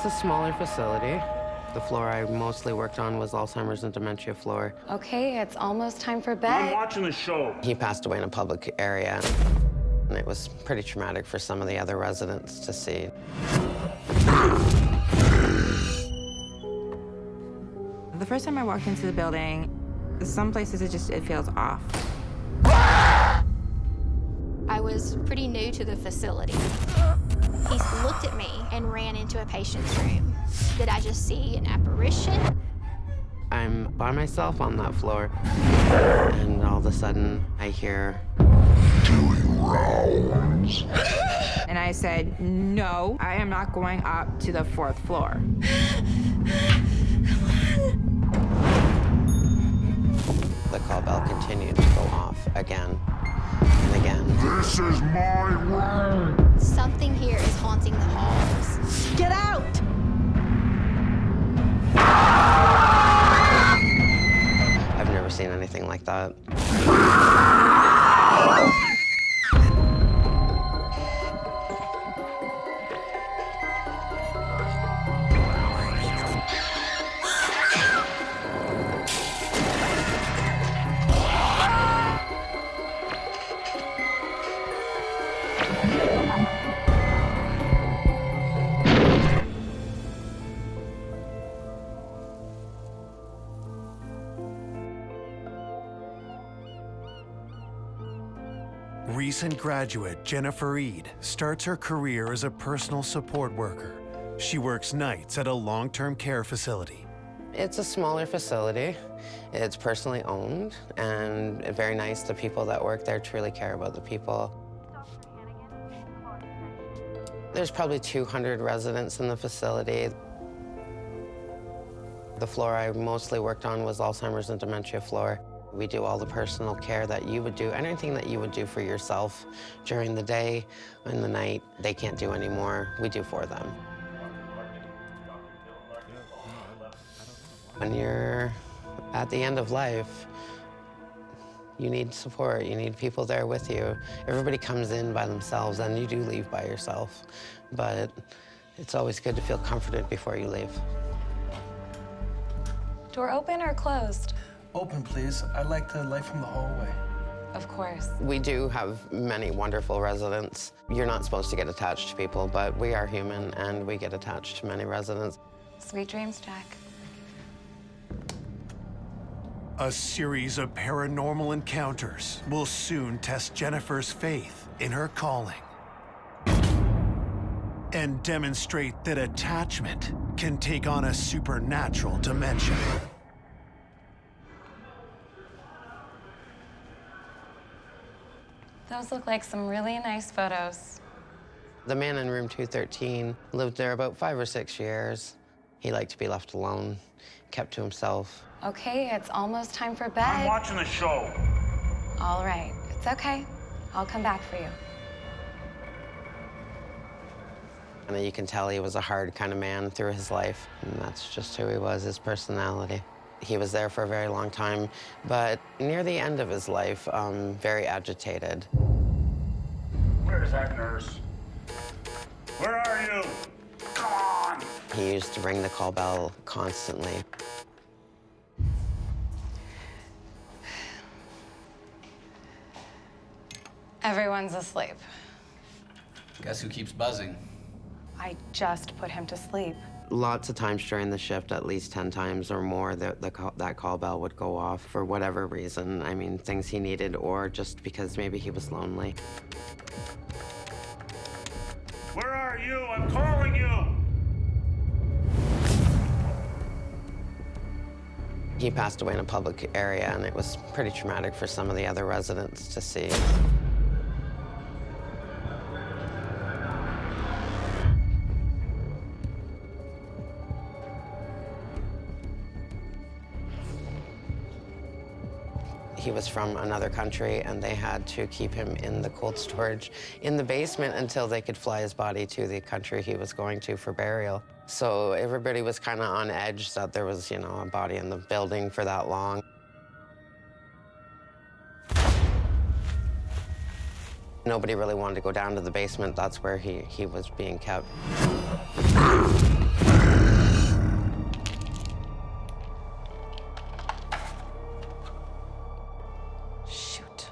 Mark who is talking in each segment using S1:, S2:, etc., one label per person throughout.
S1: It's a smaller facility. The floor I mostly worked on was Alzheimer's and dementia floor.
S2: Okay, it's almost time for bed.
S3: I'm watching the show.
S1: He passed away in a public area, and it was pretty traumatic for some of the other residents to see.
S4: The first time I walked into the building, some places it feels off.
S5: I was pretty new to the facility. He looked at me and ran into a patient's room. Did I just see an apparition?
S1: I'm by myself on that floor, and all of a sudden I hear
S6: doing rounds.
S4: And I said, no, I am not going up to the 4th floor.
S1: the call bell continued to go off again and again.
S6: This is my room.
S5: Something here is haunting the halls.
S4: Get out!
S1: I've never seen anything like that.
S7: Recent graduate Jennifer Reed starts her career as a personal support worker. She works nights at a long-term care facility.
S1: It's a smaller facility. It's personally owned and very nice. The people that work there truly care about the people. There's probably 200 residents in the facility. The floor I mostly worked on was Alzheimer's and dementia floor. We do all the personal care that you would do, anything that you would do for yourself during the day and the night, they can't do anymore. We do for them. When you're at the end of life, you need support. You need people there with you. Everybody comes in by themselves, and you do leave by yourself. But it's always good to feel comforted before you leave.
S2: Door open or closed?
S8: Open, please. I like the light from the hallway.
S2: Of course.
S1: We do have many wonderful residents. You're not supposed to get attached to people, but we are human, and we get attached to many residents.
S2: Sweet dreams, Jack.
S7: A series of paranormal encounters will soon test Jennifer's faith in her calling and demonstrate that attachment can take on a supernatural dimension.
S2: Those look like some really nice photos.
S1: The man in room 213 lived there about 5 or 6 years. He liked to be left alone, kept to himself.
S2: Okay, it's almost time for bed.
S3: I'm watching the show.
S2: All right, it's okay. I'll come back for you.
S1: And you can tell he was a hard kind of man through his life, and that's just who he was, his personality. He was there for a very long time, but near the end of his life, very agitated.
S3: Where's that nurse? Where are you? Come on!
S1: He used to ring the call bell constantly.
S2: Everyone's asleep.
S9: Guess who keeps buzzing?
S2: I just put him to sleep.
S1: Lots of times during the shift, at least 10 times or more, that call bell would go off for whatever reason. I mean, things he needed, or just because maybe he was lonely.
S3: Where are you? I'm calling you!
S1: He passed away in a public area, and it was pretty traumatic for some of the other residents to see. He was from another country, and they had to keep him in the cold storage in the basement until they could fly his body to the country he was going to for burial. So everybody was kind of on edge that there was, you know, a body in the building for that long. Nobody really wanted to go down to the basement. That's where he was being kept.
S2: Shoot.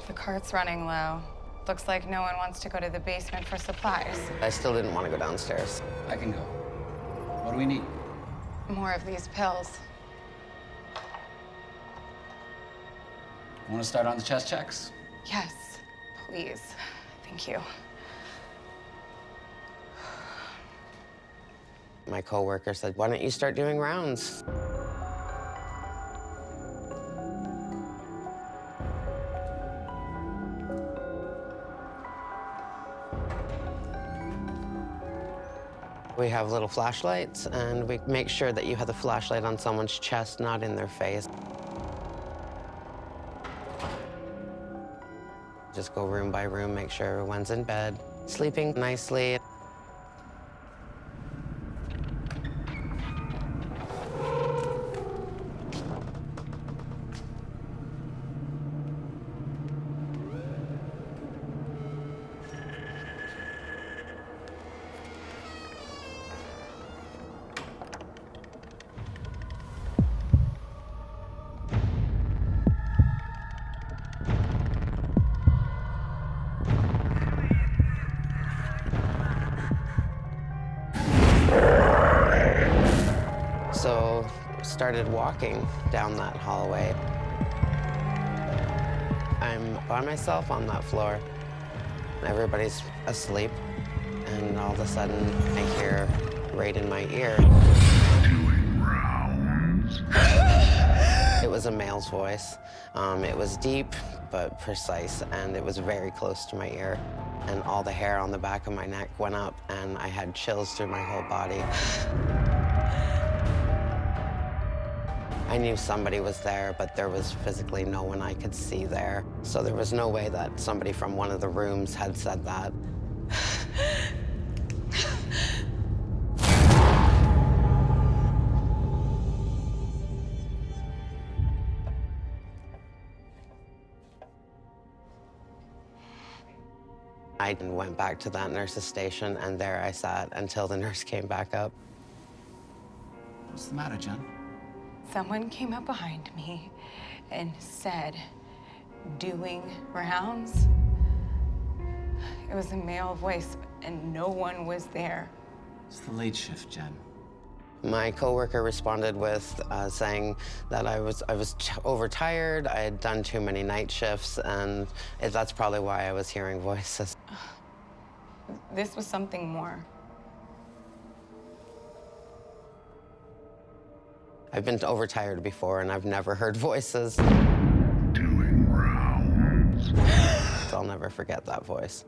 S2: The cart's running low. Looks like no one wants to go to the basement for supplies.
S1: I still didn't want to go downstairs.
S9: I can go. What do we need?
S2: More of these pills.
S9: Want to start on the chest checks?
S2: Yes, please. Thank you.
S1: My coworker said, "Why don't you start doing rounds?" We have little flashlights, and we make sure that you have the flashlight on someone's chest, not in their face. Just go room by room, make sure everyone's in bed, sleeping nicely. So started walking down that hallway. I'm by myself on that floor. Everybody's asleep, and all of a sudden I hear right in my ear.
S6: Doing rounds.
S1: It was a male's voice. It was deep but precise, and it was very close to my ear. And all the hair on the back of my neck went up, and I had chills through my whole body. I knew somebody was there, but there was physically no one I could see there. So there was no way that somebody from one of the rooms had said that. I went back to that nurse's station, and there I sat until the nurse came back up.
S9: What's the matter, Jen?
S2: Someone came up behind me and said, "Doing rounds?" It was a male voice, and no one was there.
S9: It's the late shift, Jen.
S1: My coworker responded with saying that I was overtired, I had done too many night shifts, and that's probably why I was hearing voices.
S2: This was something more.
S1: I've been overtired before, and I've never heard voices.
S6: Doing rounds.
S1: I'll never forget that voice.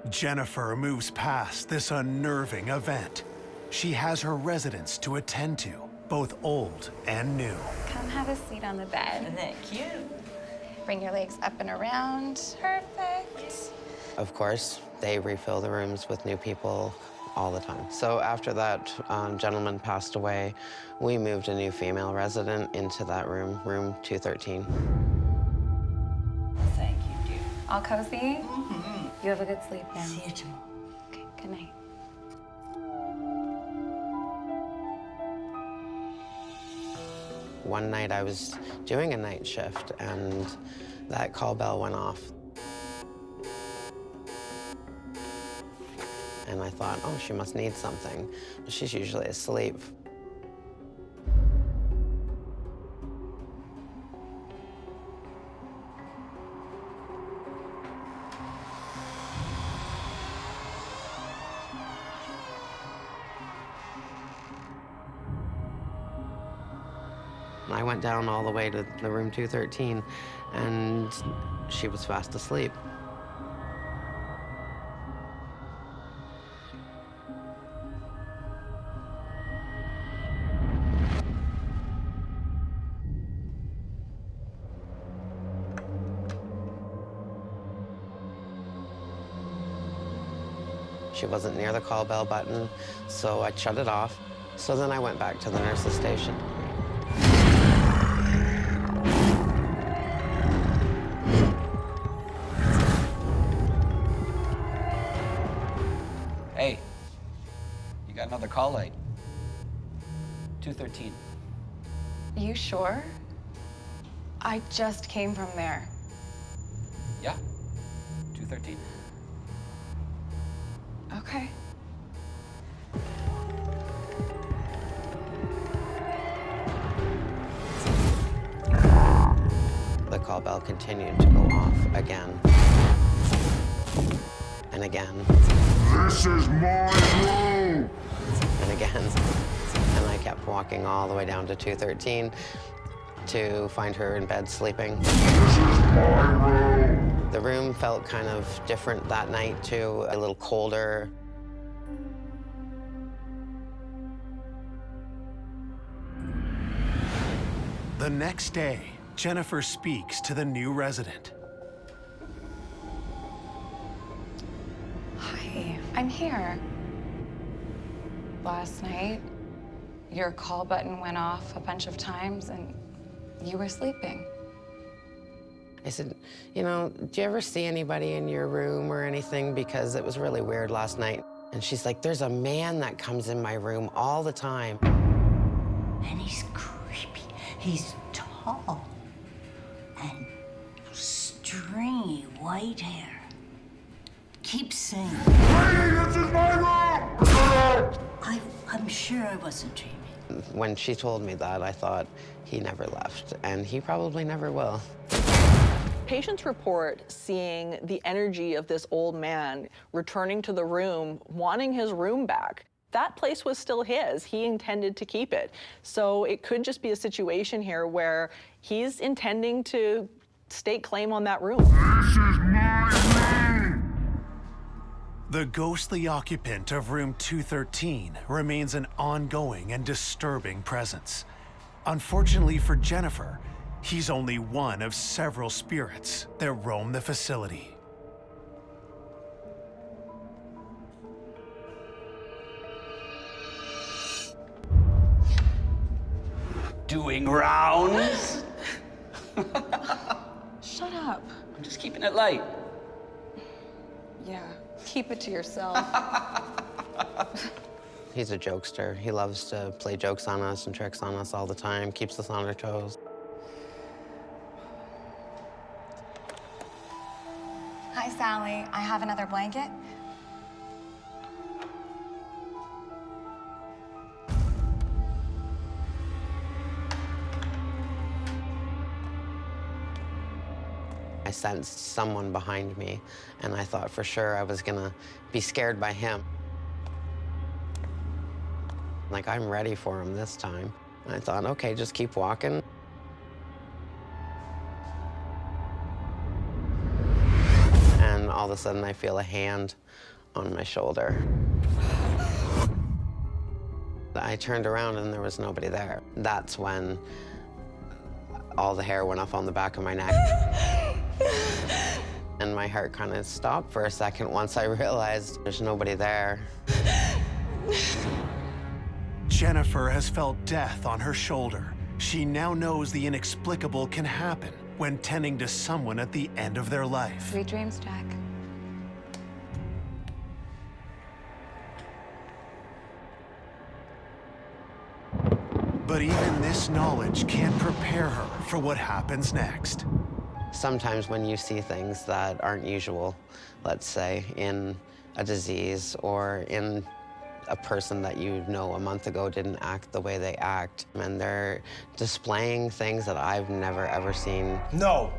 S7: Jennifer moves past this unnerving event. She has her residents to attend to, both old and new.
S2: Come have a seat on the bed.
S10: Isn't that cute?
S2: Bring your legs up and around. Perfect.
S1: Of course, they refill the rooms with new people all the time. So after that gentleman passed away, we moved a new female resident into that room, room 213.
S10: Thank you, dear.
S2: All cozy? You have a good sleep now.
S10: See you tomorrow.
S2: Okay, good night.
S1: One night I was doing a night shift, and that call bell went off. And I thought, oh, she must need something. She's usually asleep. I went down all the way to the room 213, and she was fast asleep. She wasn't near the call bell button, so I shut it off. So then I went back to the nurse's station.
S9: Hey, you got another call light. 213.
S2: You sure? I just came from there.
S9: Yeah, 213.
S2: Okay.
S1: The call bell continued to go off again and again.
S6: This is my room!
S1: And again. And I kept walking all the way down to 213 to find her in bed sleeping.
S6: This is my room!
S1: The room felt kind of different that night too, a little colder.
S7: The next day, Jennifer speaks to the new resident.
S2: Hi, I'm here. Last night, your call button went off a bunch of times and you were sleeping.
S1: I said, you know, do you ever see anybody in your room or anything? Because it was really weird last night. And she's like, there's a man that comes in my room all the time.
S10: And he's creepy. He's tall and stringy white hair. Keep saying,
S6: Hey, this is my room!
S10: I'm sure I wasn't dreaming.
S1: When she told me that, I thought he never left, and he probably never will.
S11: Patients report seeing the energy of this old man returning to the room, wanting his room back. That place was still his. He intended to keep it. So it could just be a situation here where he's intending to stake claim on that room.
S6: This is my room!
S7: The ghostly occupant of room 213 remains an ongoing and disturbing presence. Unfortunately for Jennifer, he's only one of several spirits that roam the facility.
S9: Doing rounds?
S2: Shut up.
S9: I'm just keeping it light.
S2: Yeah, keep it to yourself.
S1: He's a jokester. He loves to play jokes on us and tricks on us all the time, keeps us on our toes.
S12: Hi, Sally. I have another blanket.
S1: I sensed someone behind me, and I thought for sure I was gonna be scared by him. Like, I'm ready for him this time. And I thought, okay, just keep walking. And all of a sudden, I feel a hand on my shoulder. I turned around and there was nobody there. That's when all the hair went up on the back of my neck. And my heart kind of stopped for a second once I realized there's nobody there.
S7: Jennifer has felt death on her shoulder. She now knows the inexplicable can happen when tending to someone at the end of their life.
S2: Sweet dreams, Jack.
S7: But even this knowledge can't prepare her for what happens next.
S1: Sometimes when you see things that aren't usual, let's say in a disease or in a person that you know a month ago didn't act the way they act, and they're displaying things that I've never ever seen.
S8: No.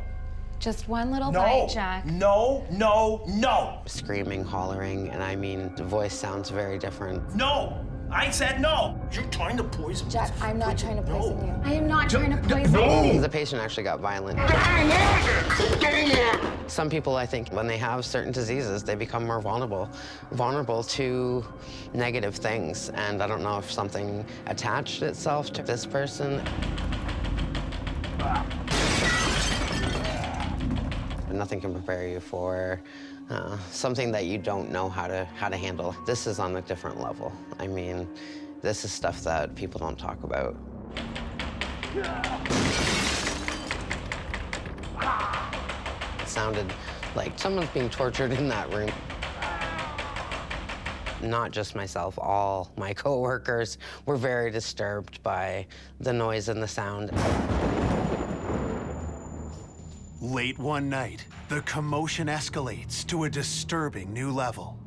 S2: Just one little bite, Jack.
S8: No, no, no.
S1: Screaming, hollering, and I mean, the voice sounds very different.
S8: No. I said no. You're trying to poison me.
S12: Jack, I'm not trying to poison you.
S2: I am not trying to poison you.
S1: The patient actually got violent. Some people, I think, when they have certain diseases, they become more vulnerable to negative things. And I don't know if something attached itself to this person. Nothing can prepare you for something that you don't know how to handle. This is on a different level. I mean, this is stuff that people don't talk about. It sounded like someone's being tortured in that room. Not just myself, all my coworkers were very disturbed by the noise and the sound.
S7: Late one night, the commotion escalates to a disturbing new level.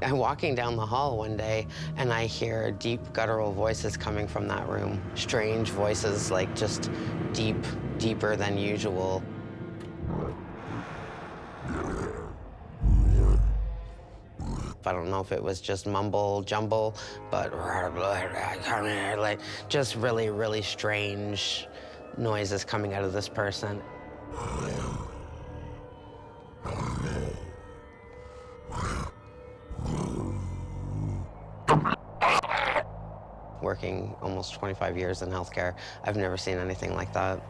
S1: I'm walking down the hall one day, and I hear deep guttural voices coming from that room. Strange voices, like just deeper than usual. I don't know if it was just mumble jumble, but like just really, really strange noises coming out of this person. Working almost 25 years in healthcare, I've never seen anything like that.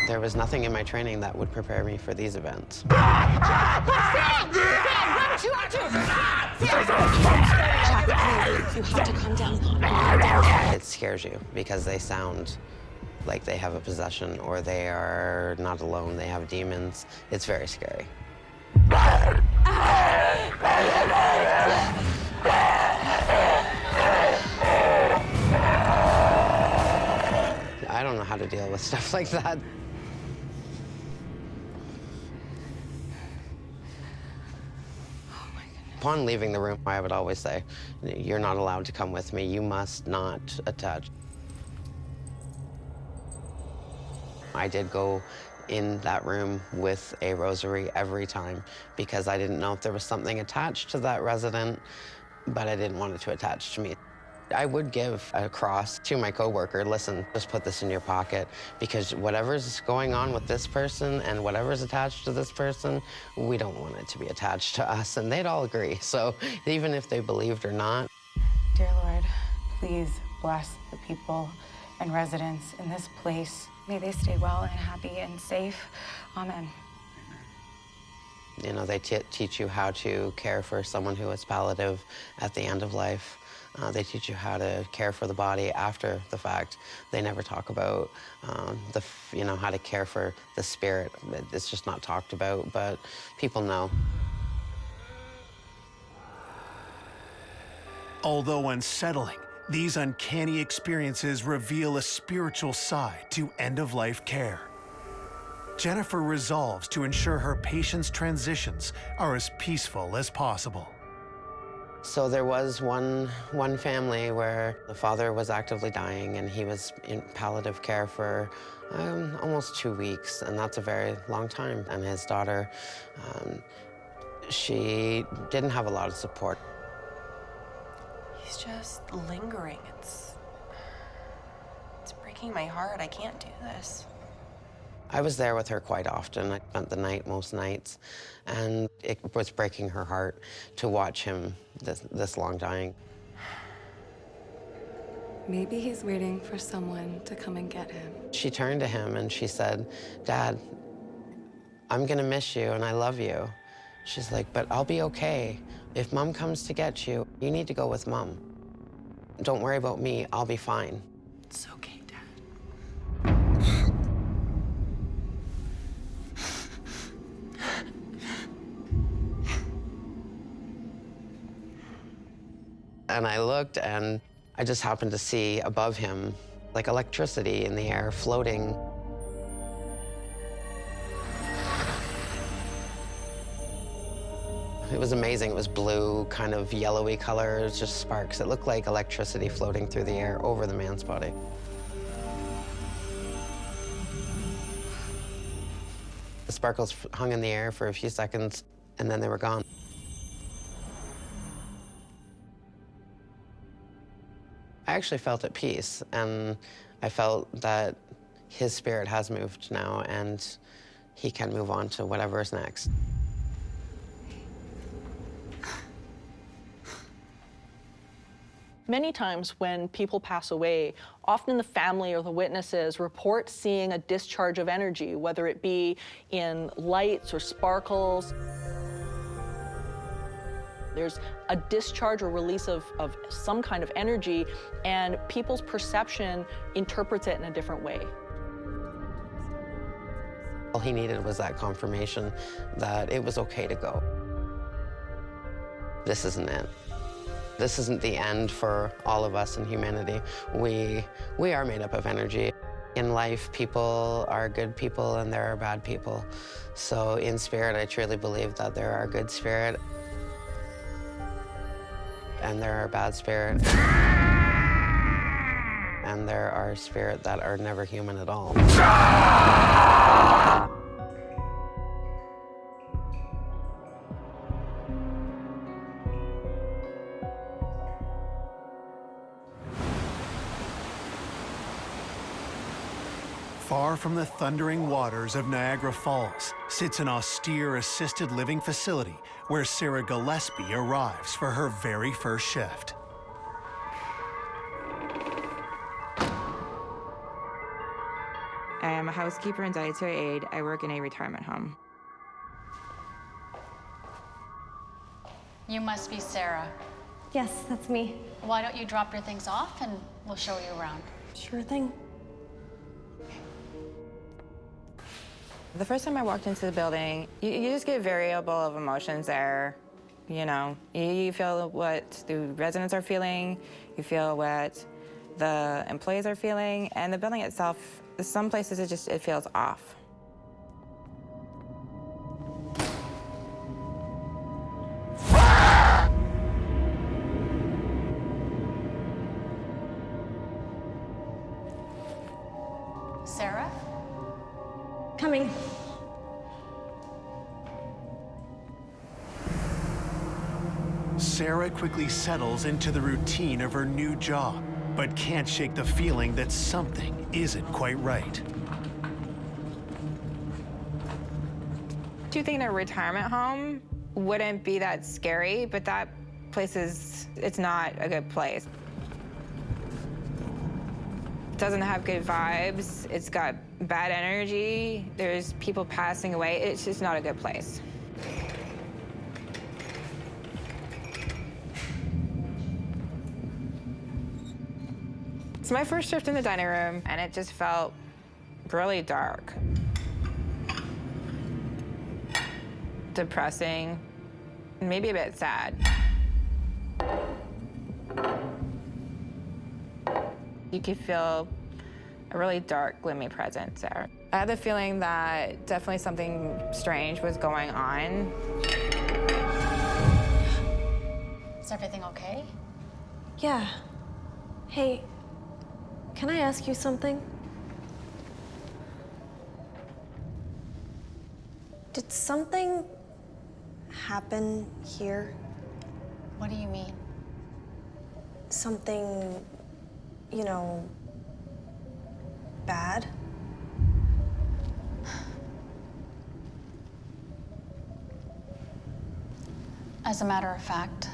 S1: There was nothing in my training that would prepare me for these events. You have to calm down. It scares you because they sound like they have a possession or they are not alone, they have demons. It's very scary. I don't know how to deal with stuff like that. Upon leaving the room, I would always say, you're not allowed to come with me. You must not attach. I did go in that room with a rosary every time because I didn't know if there was something attached to that resident, but I didn't want it to attach to me. I would give a cross to my coworker. Listen, just put this in your pocket because whatever's going on with this person and whatever's attached to this person, we don't want it to be attached to us. And they'd all agree. So even if they believed or not.
S2: Dear Lord, please bless the people and residents in this place. May they stay well and happy and safe. Amen.
S1: You know, they teach you how to care for someone who is palliative at the end of life. They teach you how to care for the body after the fact. They never talk about how to care for the spirit. It's just not talked about, but people know.
S7: Although unsettling, these uncanny experiences reveal a spiritual side to end-of-life care. Jennifer resolves to ensure her patients' transitions are as peaceful as possible.
S1: So there was one family where the father was actively dying and he was in palliative care for almost 2 weeks, and that's a very long time. And his daughter, she didn't have a lot of support.
S13: He's just lingering. It's breaking my heart. I can't do this.
S1: I was there with her quite often. I spent the night most nights, and it was breaking her heart to watch him this long dying.
S12: Maybe he's waiting for someone to come and get him.
S1: She turned to him and she said, "Dad, I'm gonna miss you and I love you." She's like, "But I'll be okay. If Mom comes to get you, you need to go with Mom. Don't worry about me, I'll be fine."
S13: It's okay, Dad.
S1: And I looked and I just happened to see above him like electricity in the air floating. It was amazing. It was blue, kind of yellowy color. It was just sparks. It looked like electricity floating through the air over the man's body. The sparkles hung in the air for a few seconds, and then they were gone. I actually felt at peace, and I felt that his spirit has moved now, and he can move on to whatever is next.
S11: Many times when people pass away, often the family or the witnesses report seeing a discharge of energy, whether it be in lights or sparkles. There's a discharge or release of some kind of energy, and people's perception interprets it in a different way.
S1: All he needed was that confirmation that it was okay to go. This isn't it. This isn't the end for all of us in humanity. We are made up of energy. In life, people are good people and there are bad people. So in spirit, I truly believe that there are good spirit and there are bad spirit. And there are spirit that are never human at all.
S7: Far from the thundering waters of Niagara Falls sits an austere assisted living facility where Sarah Gillespie arrives for her very first shift.
S4: I am a housekeeper and dietary aide. I work in a retirement home.
S14: You must be Sarah.
S15: Yes, that's me.
S14: Why don't you drop your things off and we'll show you around?
S15: Sure thing.
S4: The first time I walked into the building, you just get variable of emotions there. You know, you feel what the residents are feeling, you feel what the employees are feeling, and the building itself, some places it feels off.
S14: Sarah?
S15: Coming.
S7: Sarah quickly settles into the routine of her new job, but can't shake the feeling that something isn't quite right.
S4: Do you think a retirement home wouldn't be that scary? But that place it's not a good place. It doesn't have good vibes. It's got bad energy. There's people passing away. It's just not a good place. It's my first shift in the dining room, and it just felt really dark. Depressing, maybe a bit sad. You could feel a really dark, gloomy presence there. I had the feeling that definitely something strange was going on.
S14: Is everything okay?
S15: Yeah. Hey, can I ask you something? Did something happen here?
S14: What do you mean?
S15: Something, you know, bad?
S14: As a matter of fact,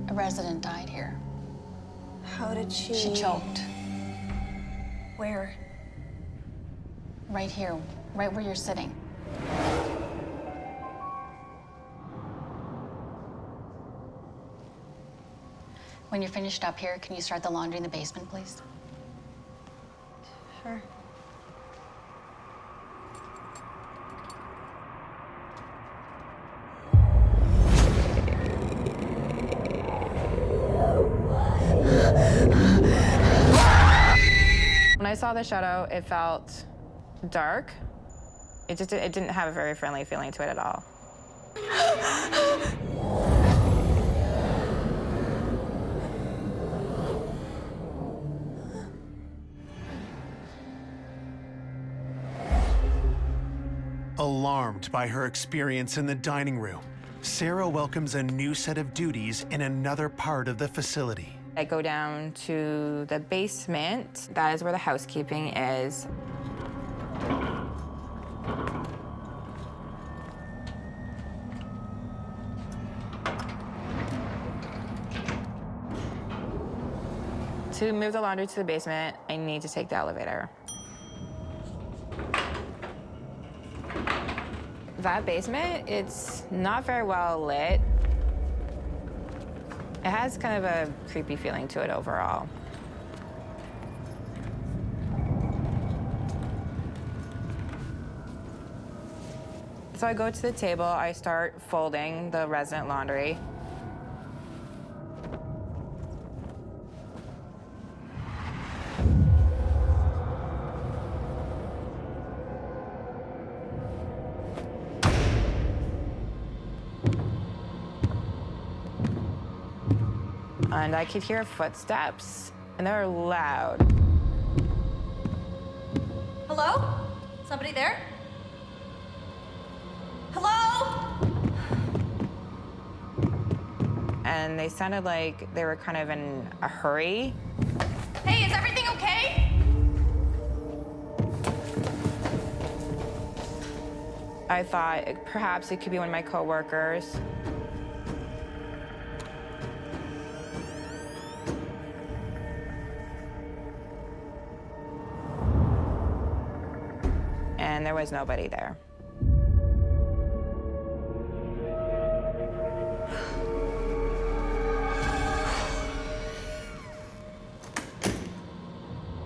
S14: a resident died here.
S15: How did she?
S14: She choked.
S15: Where?
S14: Right here, right where you're sitting. When you're finished up here, can you start the laundry in the basement, please?
S15: Sure.
S4: When I saw the shadow, it felt dark. It didn't have a very friendly feeling to it at all.
S7: Alarmed by her experience in the dining room, Sarah welcomes a new set of duties in another part of the facility.
S4: I go down to the basement. That is where the housekeeping is. To move the laundry to the basement, I need to take the elevator. That basement, it's not very well lit. It has kind of a creepy feeling to it overall. So I go to the table, I start folding the resident laundry. And I could hear footsteps, and they were loud.
S16: Hello? Somebody there? Hello?
S4: And they sounded like they were kind of in a hurry.
S16: Hey, is everything okay?
S4: I thought perhaps it could be one of my coworkers. And there was nobody there.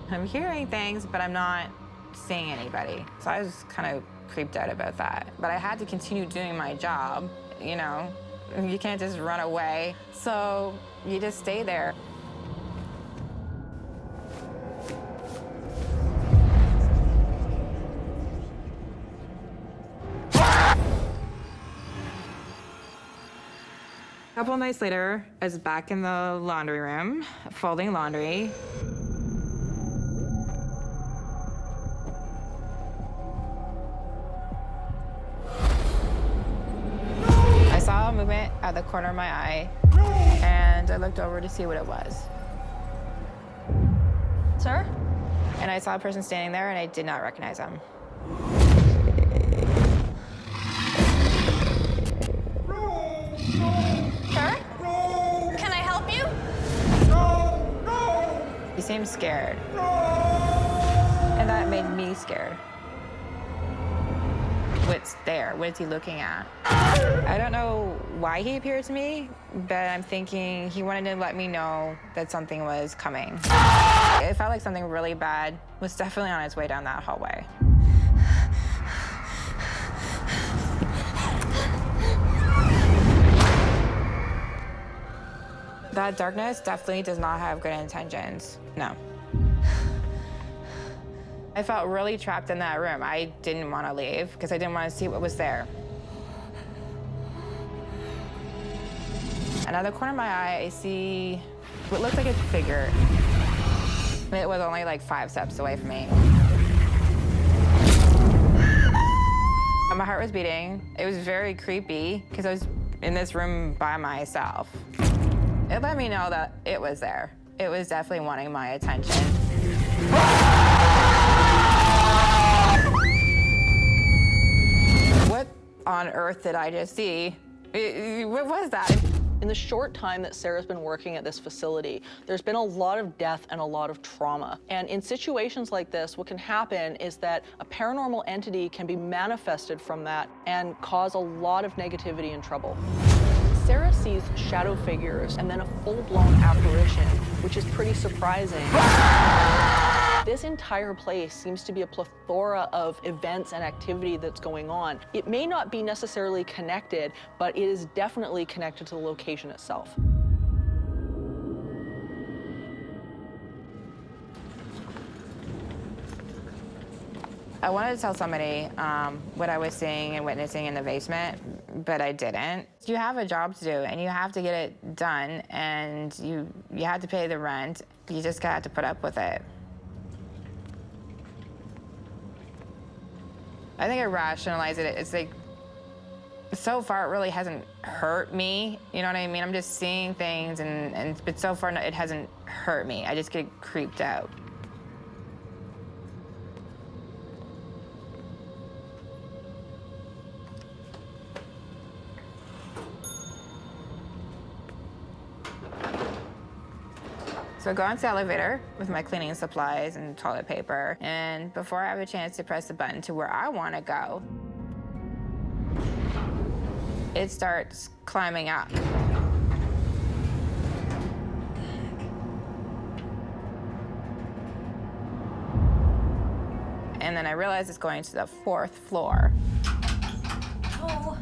S4: I'm hearing things, but I'm not seeing anybody. So I was kind of creeped out about that. But I had to continue doing my job, you know? You can't just run away. So you just stay there. A couple nights later, I was back in the laundry room, folding laundry. I saw a movement at the corner of my eye, and I looked over to see what it was.
S16: Sir?
S4: And I saw a person standing there, and I did not recognize him.
S16: Sir? Can I help you?
S4: He seemed scared. And that made me scared. What's there? What is he looking at? I don't know why he appeared to me, but I'm thinking he wanted to let me know that something was coming. It felt like something really bad was definitely on its way down that hallway. That darkness definitely does not have good intentions. No. I felt really trapped in that room. I didn't want to leave because I didn't want to see what was there. Out of the corner of my eye, I see what looked like a figure. It was only like 5 steps away from me. My heart was beating. It was very creepy because I was in this room by myself. It let me know that it was there. It was definitely wanting my attention. What on earth did I just see? What was that?
S11: In the short time that Sarah's been working at this facility, there's been a lot of death and a lot of trauma. And in situations like this, what can happen is that a paranormal entity can be manifested from that and cause a lot of negativity and trouble. Sarah sees shadow figures and then a full-blown apparition, which is pretty surprising. This entire place seems to be a plethora of events and activity that's going on. It may not be necessarily connected, but it is definitely connected to the location itself.
S4: I wanted to tell somebody what I was seeing and witnessing in the basement, but I didn't. You have a job to do, and you have to get it done, and you have to pay the rent. You just got to put up with it. I think I rationalize it. It's like, so far, it really hasn't hurt me. You know what I mean? I'm just seeing things, but so far, it hasn't hurt me. I just get creeped out. So I go into the elevator with my cleaning supplies and toilet paper, and before I have a chance to press the button to where I want to go, it starts climbing up. then I realized it's going to the 4th floor.
S16: Oh.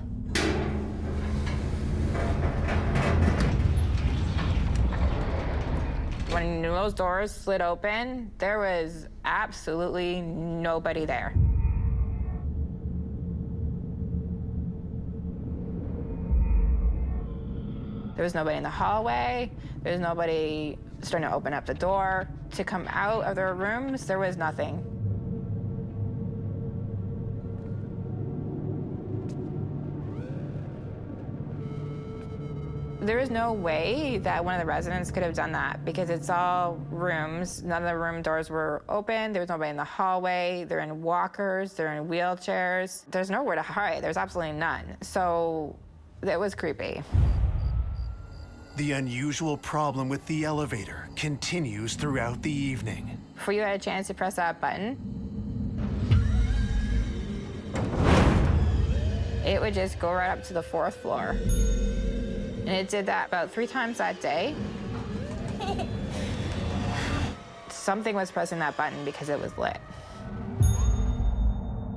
S4: When those doors slid open, there was absolutely nobody there. There was nobody in the hallway. There was nobody starting to open up the door. To come out of their rooms, there was nothing. There is no way that one of the residents could have done that because it's all rooms. None of the room doors were open. There was nobody in the hallway. They're in walkers. They're in wheelchairs. There's nowhere to hide. There's absolutely none. So it was creepy.
S7: The unusual problem with the elevator continues throughout the evening.
S4: Before you had a chance to press that button, it would just go right up to the 4th floor. And it did that about 3 times that day. Something was pressing that button because it was lit.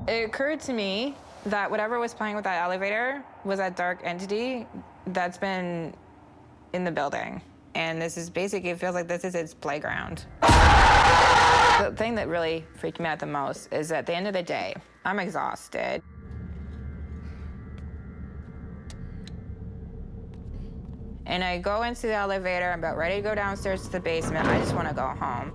S4: It occurred to me that whatever was playing with that elevator was that dark entity that's been in the building. And this is basically, it feels like this is its playground. The thing that really freaked me out the most is at the end of the day, I'm exhausted. And I go into the elevator, I'm about ready to go downstairs to the basement. I just want to go home.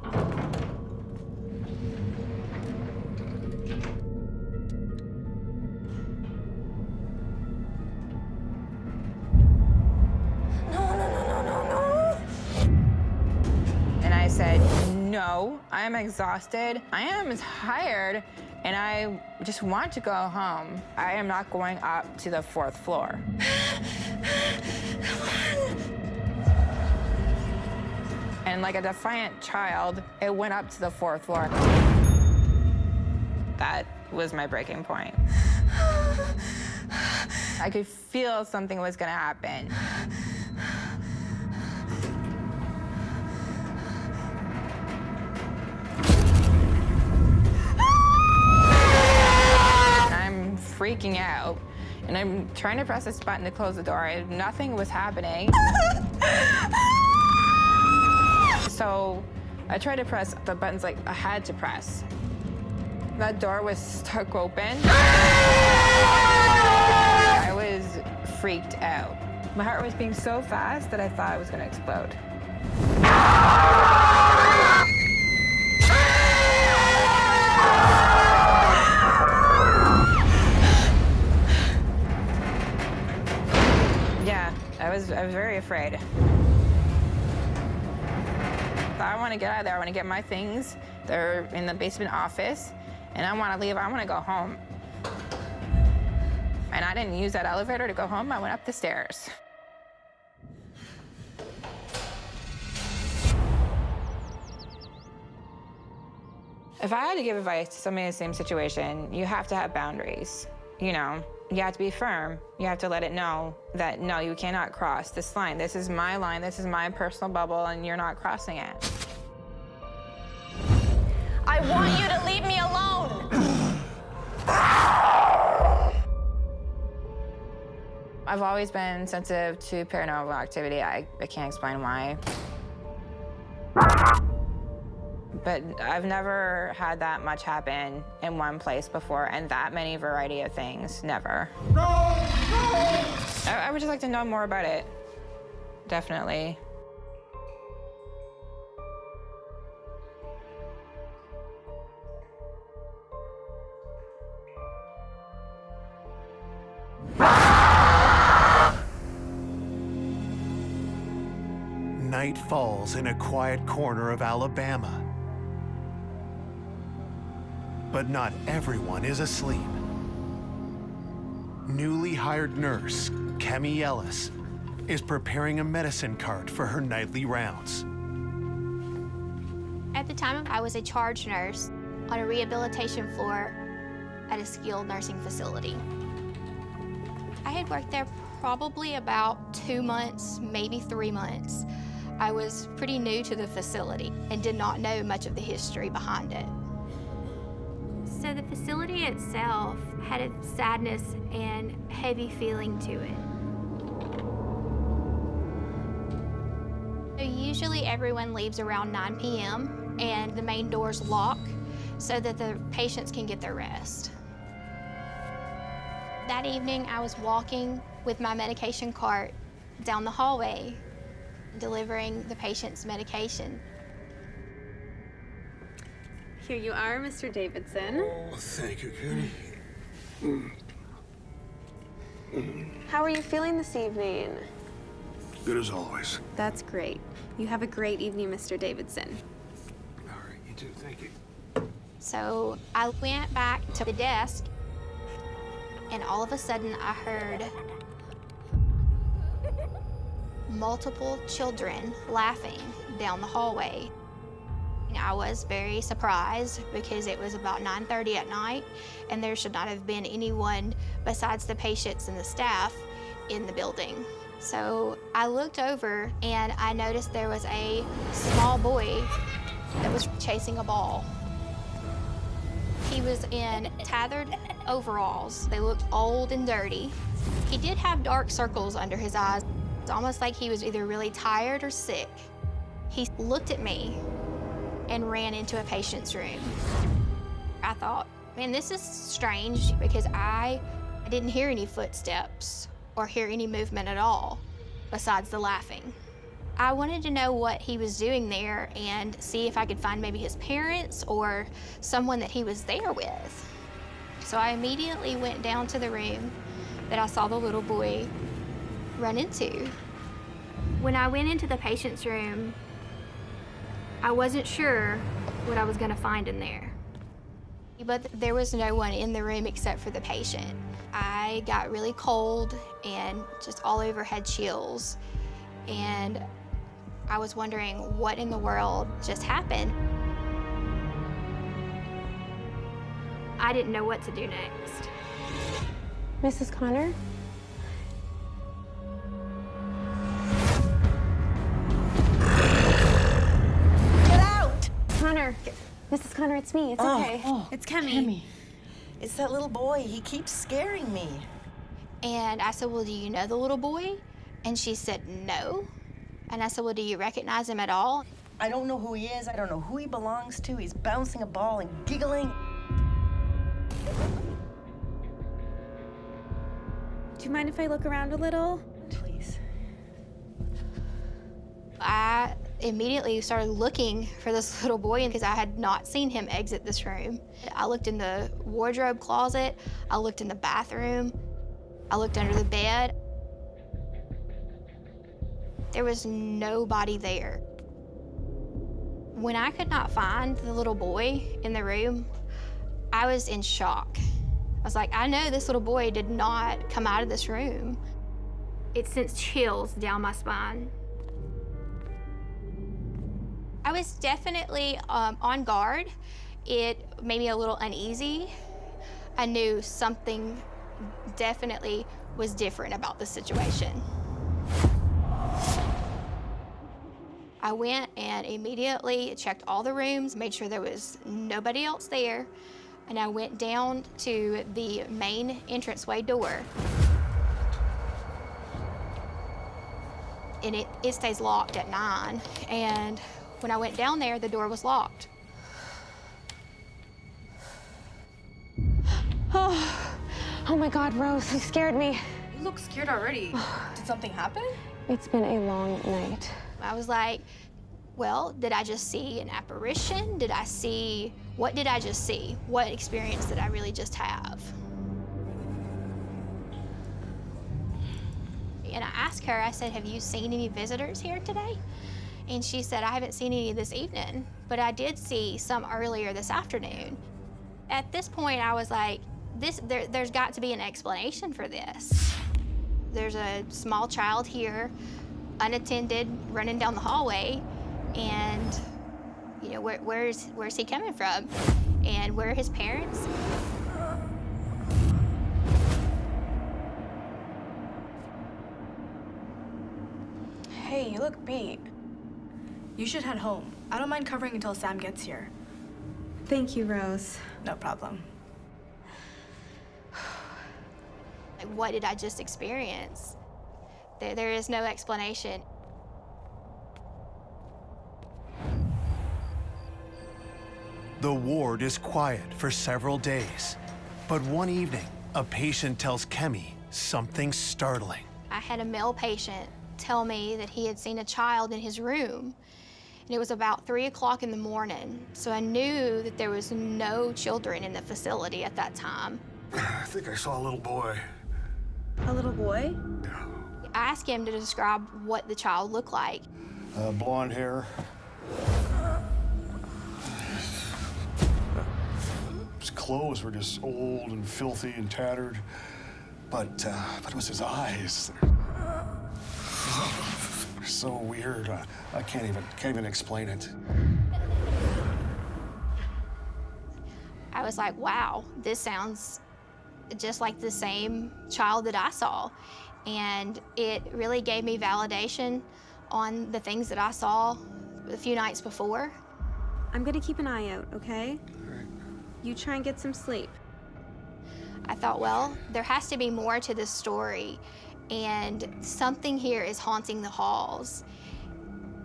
S4: And I said, no, I am exhausted. I am tired, and I just want to go home. I am not going up to the 4th floor. And like a defiant child, it went up to the 4th floor. That was my breaking point. I could feel something was gonna happen. I'm freaking out, and I'm trying to press this button to close the door, and nothing was happening. So I tried to press the buttons like I had to press. That door was stuck open. I was freaked out. My heart was beating so fast that I thought I was gonna explode. Yeah, I was very afraid. I want to get out of there. I want to get my things. They're in the basement office, and I want to leave. I want to go home. And I didn't use that elevator to go home. I went up the stairs. If I had to give advice to somebody in the same situation, you have to have boundaries. You know, you have to be firm. You have to let it know that, no, you cannot cross this line. This is my line. This is my personal bubble, and you're not crossing it.
S16: I want you to leave me alone.
S4: I've always been sensitive to paranormal activity. I can't explain why. But I've never had that much happen in one place before, and that many variety of things, never.
S6: No!
S4: I would just like to know more about it, definitely.
S7: Night falls in a quiet corner of Alabama. But not everyone is asleep. Newly hired nurse, Kemi Ellis, is preparing a medicine cart for her nightly rounds.
S5: At the time, I was a charge nurse on a rehabilitation floor at a skilled nursing facility. I had worked there probably about 2 months, maybe 3 months. I was pretty new to the facility and did not know much of the history behind it. So the facility itself had a sadness and heavy feeling to it. So usually everyone leaves around 9 p.m. and the main doors lock so that the patients can get their rest. That evening, I was walking with my medication cart down the hallway, delivering the patient's medication.
S17: Here you are, Mr. Davidson.
S6: Oh, thank you, Kenny.
S17: How are you feeling this evening?
S6: Good as always.
S17: That's great. You have a great evening, Mr. Davidson.
S6: All right, you too. Thank you.
S5: So I went back to the desk, and all of a sudden I heard multiple children laughing down the hallway. I was very surprised because it was about 9:30 at night, and there should not have been anyone besides the patients and the staff in the building. So I looked over and I noticed there was a small boy that was chasing a ball. He was in tattered overalls. They looked old and dirty. He did have dark circles under his eyes. It's almost like he was either really tired or sick. He looked at me and ran into a patient's room. I thought, man, this is strange because I didn't hear any footsteps or hear any movement at all besides the laughing. I wanted to know what he was doing there and see if I could find maybe his parents or someone that he was there with. So I immediately went down to the room that I saw the little boy run into. When I went into the patient's room, I wasn't sure what I was gonna find in there. But there was no one in the room except for the patient. I got really cold and just all over had chills. And I was wondering what in the world just happened. I didn't know what to do next.
S17: Mrs. Connor?
S10: Get out!
S17: Connor. Mrs. Connor, it's me. It's okay.
S10: It's Kemi. It's that little boy. He keeps scaring me.
S5: And I said, well, do you know the little boy? And she said, no. And I said, well, do you recognize him at all?
S10: I don't know who he is. I don't know who he belongs to. He's bouncing a ball and giggling.
S17: Do you mind if I look around a little?
S10: Please.
S5: I immediately started looking for this little boy because I had not seen him exit this room. I looked in the wardrobe closet. I looked in the bathroom. I looked under the bed. There was nobody there. When I could not find the little boy in the room, I was in shock. I was like, I know this little boy did not come out of this room. It sent chills down my spine. I was definitely on guard. It made me a little uneasy. I knew something definitely was different about the situation. I went and immediately checked all the rooms, made sure there was nobody else there, and I went down to the main entranceway door. And it stays locked at 9, and when I went down there, the door was locked.
S17: Oh my God, Rose, you scared me.
S13: You look scared already. Did something happen?
S17: It's been a long night.
S5: I was like, well, did I just see an apparition? What did I just see? What experience did I really just have? And I asked her, I said, have you seen any visitors here today? And she said, I haven't seen any this evening, but I did see some earlier this afternoon. At this point, I was like, there's got to be an explanation for this. There's a small child here, unattended, running down the hallway, and you know, where's he coming from? And where are his parents?
S13: Hey, you look beat. You should head home. I don't mind covering until Sam gets here.
S17: Thank you, Rose.
S2: No problem.
S5: Like, what did I just experience? There is no explanation.
S7: The ward is quiet for several days, but one evening, a patient tells Kemi something startling.
S5: I had a male patient tell me that he had seen a child in his room, and it was about 3 o'clock in the morning, so I knew that there was no children in the facility at that time.
S6: I think I saw a little boy.
S17: A little boy?
S5: I asked him to describe what the child looked like.
S6: Blonde hair. His clothes were just old and filthy and tattered, but it was his eyes. They're so weird. I can't even explain it.
S5: I was like, wow, this sounds just like the same child that I saw. And it really gave me validation on the things that I saw a few nights before.
S17: I'm gonna keep an eye out, okay? You try and get some sleep.
S5: I thought, well, there has to be more to this story, and something here is haunting the halls.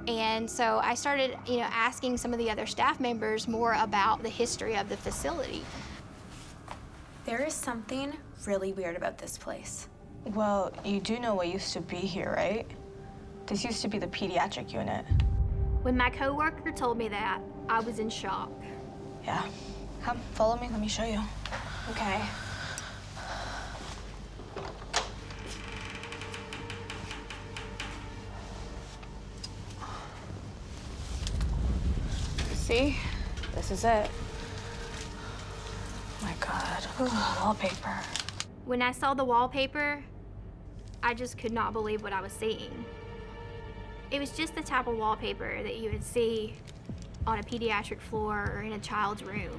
S5: And so I started, asking some of the other staff members more about the history of the facility.
S13: There is something really weird about this place.
S2: Well, you do know what used to be here, right? This used to be the pediatric unit.
S5: When my coworker told me that, I was in shock.
S2: Yeah. Come, follow me, let me show you.
S13: Okay. See? This is it. Oh my God, look at the wallpaper.
S5: When I saw the wallpaper, I just could not believe what I was seeing. It was just the type of wallpaper that you would see on a pediatric floor or in a child's room.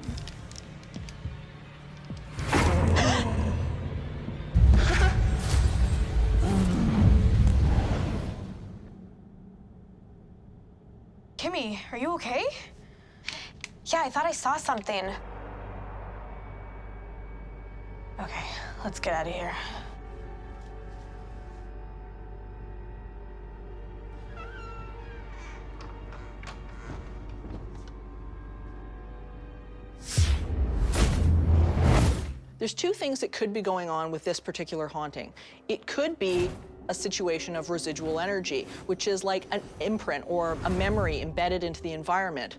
S13: Kimmy, are you okay? Yeah, I thought I saw something.
S2: Okay, let's get out of here.
S11: There's two things that could be going on with this particular haunting. It could be a situation of residual energy, which is like an imprint or a memory embedded into the environment.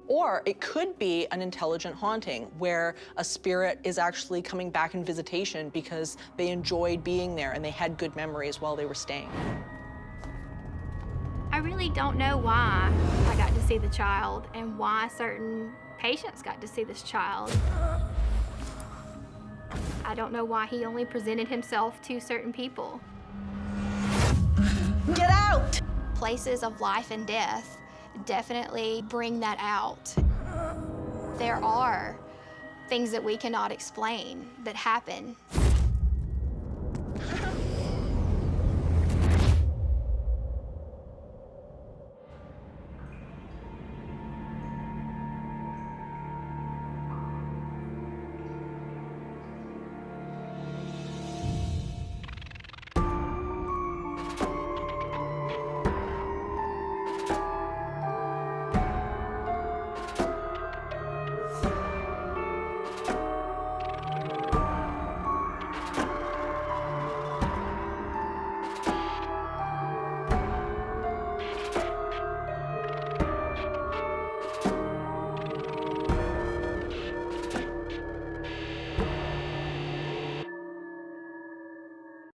S11: Or it could be an intelligent haunting where a spirit is actually coming back in visitation because they enjoyed being there and they had good memories while they were staying.
S5: I really don't know why I got to see the child and why certain patients got to see this child. I don't know why he only presented himself to certain people.
S10: Get out!
S5: Places of life and death definitely bring that out. There are things that we cannot explain that happen.